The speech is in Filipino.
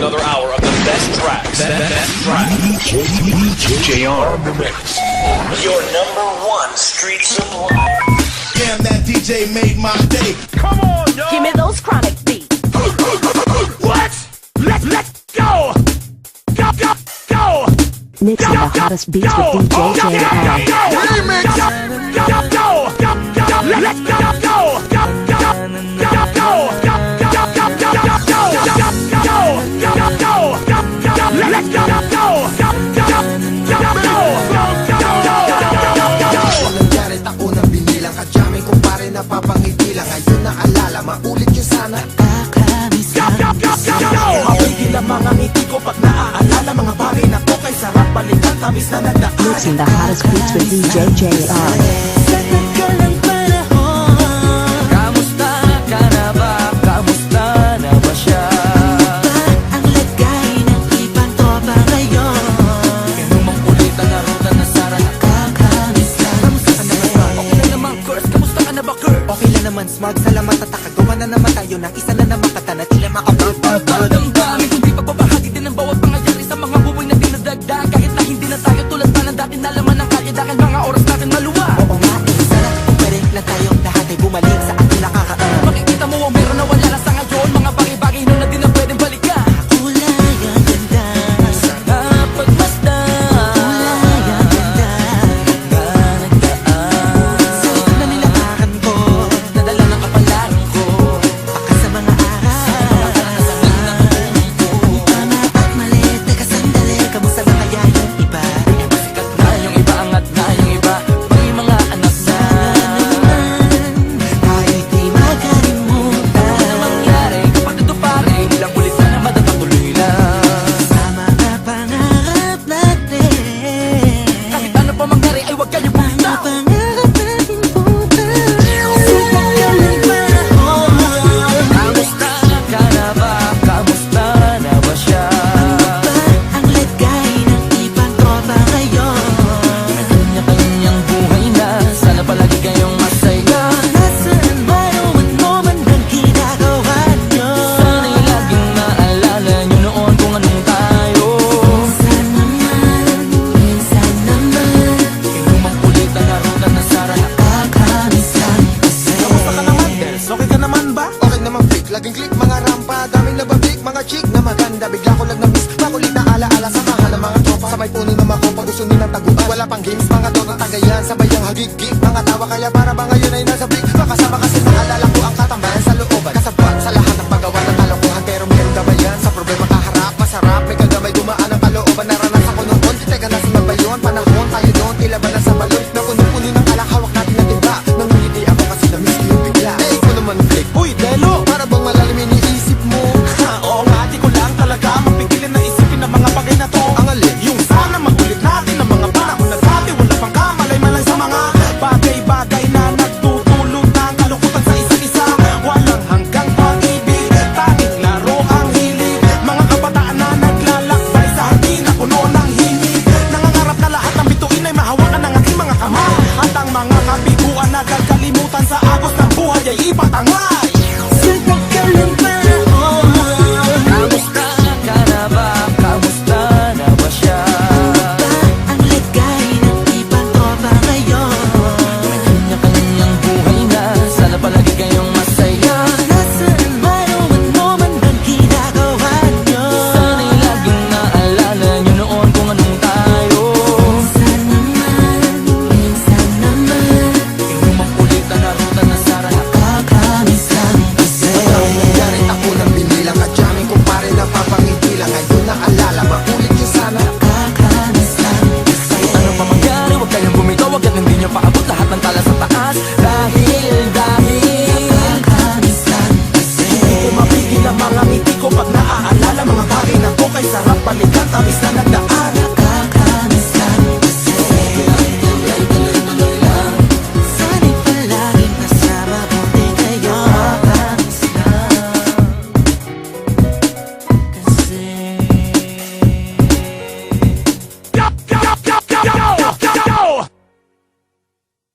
another hour of the best tracks. Best tracks. JR. Your number one street supply. Damn, that DJ made my day. Come on, yo! Give me those chronic beats. What? Let's go! Go, go, go! Mixing the hottest beats with DJ JR. Remix! Go, go, go! Let's go! Go! Go! Go! Go! Let's go! Nangyari ako nang binilang kadyamay ko pare napapangiti lang. Ngayon naalala, maulit yun sana. Mapigil ang mga ngiti ko pag naaalala. Mga bagay na to kay sarap balikan. Tamis na nagdaan. Mixing the hottest beats with DJ JR. Kamusta ka na ba? Kamusta na ba siya? Ang lagay ng ibang tropa ngayon. Inumang ulit ang narutan na Sara. Nakakamiss lang. Kamusta ka naman ba? Okay lang naman, Kurs. Kamusta ka na ba, Kurt? Okay lang naman, Smug. Salamat at nakagawa na naman tayo ng isa na naman kata na tila makapag. Damdamin kundi pagbabahagi din ang bawat pangyayari sa mga buhay na dinadagdag. Kahit na hindi na tayo tulad pa ng dati na laman ng kalye dahil mga oras natin maluwa. Oo nga, sarap kung pwede lang tayo lahat ay bumalik sa ating nakakaan. Makikita mo ang meron na wala na sa ngayon. Mga bagay-bagay na na din na pwedeng balikan. Kulay ang ganda, sarap pagmasdan. Kulay ang ganda, nagdaan. Sa na nilakaran ko, nadala ng kapalaran ko. Baka sa mga araw, tama at mali, teka sandali. Kamusta na kaya yung iba? Sikat na yung iba, angat na yung iba. May mga anak na kahit di makalimutan. Ano na mangyari kapag ito pare? Ilang ulit na naman at patuloy lang. Sa mga pangarap natin, kahit ano pa mangyari ay huwag kayo bumitaw. Pangarap natin punta sa kanyang panahon. Kamusta ka na ba? Kamusta na ba siya? Ang lagay ng ibang tropa ngayon. Kanya-kanyang buhay na, sana palagi kayong masaya. Nasaan man o ano man ang ginagawa nyo, sana'y laging maalala nyo noon kung anong tayo. Minsan naman inumang ulit ang narutan na Sara. Nakakamiss lang kasi. Kamusta ka naman, Dels? Okay ka naman ba? Okay naman, freak. Laging click, mga rampa. Daming nabablik, mga chick na maganda. Bigla ko lang na-miss. Makulit na alaala sa mahal ng mga tropa. Sa may puno na makopa, gusto nilang taguan. Wala pang games, mga dorang tagayan. Sabay ang hagig-gig, mga tawa. Kaya para ba ngayon ay